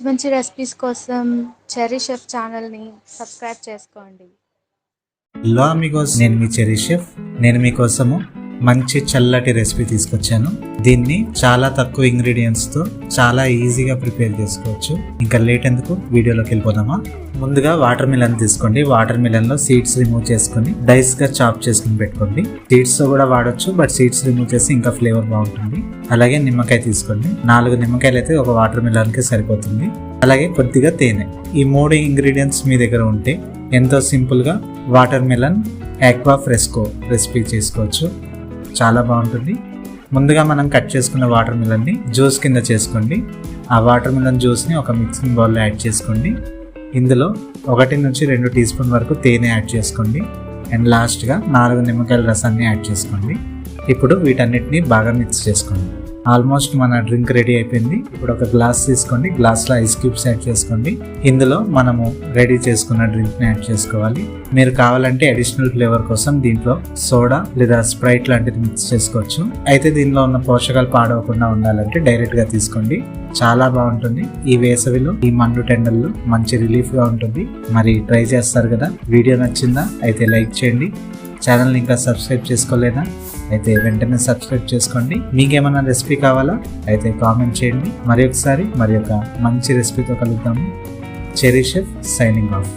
మంచి మంచి రెసిపీస్ కోసం చెర్రీ షెఫ్ ఛానల్ని సబ్స్క్రైబ్ చేసుకోండి. హలో అమిగోస్, నేను మీ చెర్రీ షెఫ్. నేను మీకోసము మంచి చల్లటి రెసిపీ తీసుకొచ్చాను. దీన్ని చాలా తక్కువ ఇంగ్రీడియంట్స్తో చాలా ఈజీగా ప్రిపేర్ చేసుకోవచ్చు. ఇంకా లేట్ ఎందుకు, వీడియోలోకి వెళ్ళిపోదామా? ముందుగా వాటర్ మిలన్ తీసుకోండి. వాటర్ మిలన్లో సీడ్స్ రిమూవ్ చేసుకుని డైస్గా చాప్ చేసుకుని పెట్టుకోండి. సీడ్స్తో కూడా వాడచ్చు, బట్ సీడ్స్ రిమూవ్ చేసి ఇంకా ఫ్లేవర్ బాగుంటుంది. అలాగే నిమ్మకాయ తీసుకోండి. 4 నిమ్మకాయలు అయితే ఒక వాటర్ మిలన్కి సరిపోతుంది. అలాగే కొద్దిగా తేనె. ఈ 3 ఇంగ్రీడియంట్స్ మీ దగ్గర ఉంటే ఎంతో సింపుల్గా water melon aqua fresco recipe చేసుకోవచ్చు. చాలా బాగుంటుంది. ముందుగా మనం కట్ చేసుకున్న వాటర్ మిలన్ని జ్యూస్ కింద చేసుకోండి. ఆ వాటర్ మిలన్ జ్యూస్ని ఒక మిక్సింగ్ బౌల్లో యాడ్ చేసుకోండి. ఇందులో 1 నుంచి 2 టీ స్పూన్ వరకు తేనె యాడ్ చేసుకోండి. అండ్ లాస్ట్గా 4 నిమ్మకాయల రసాన్ని యాడ్ చేసుకోండి. ఇప్పుడు వీటన్నిటిని బాగా మిక్స్ చేసుకోండి. ఆల్మోస్ట్ మన డ్రింక్ రెడీ అయిపోయింది. ఇప్పుడు ఒక గ్లాస్ తీసుకోండి. గ్లాస్లో ఐస్ క్యూబ్స్ యాడ్ చేసుకోండి. ఇందులో మనము రెడీ చేసుకున్న డ్రింక్ని యాడ్ చేసుకోవాలి. మీరు కావాలంటే అడిషనల్ ఫ్లేవర్ కోసం దీంట్లో సోడా లేదా స్ప్రైట్ లాంటిది మిక్స్ చేసుకోవచ్చు. అయితే దీనిలో ఉన్న పోషకాలు పాడవకుండా ఉండాలంటే డైరెక్ట్గా తీసుకోండి. చాలా బాగుంటుంది. ఈ వేసవిలో ఈ మండు టెండల్లో మంచి రిలీఫ్గా ఉంటుంది. మరి ట్రై చేస్తారు కదా. వీడియో నచ్చిందా? అయితే లైక్ చేయండి. ఛానల్ని ఇంకా సబ్స్క్రైబ్ చేసుకోలేదా? అయితే వెంటనే సబ్స్క్రైబ్ చేసుకోండి. మీకేమైనా రెసిపీ కావాలా? అయితే కామెంట్ చేయండి. మరి ఒక మంచి రెసిపీతో కలుద్దాము. Cherry chef signing off.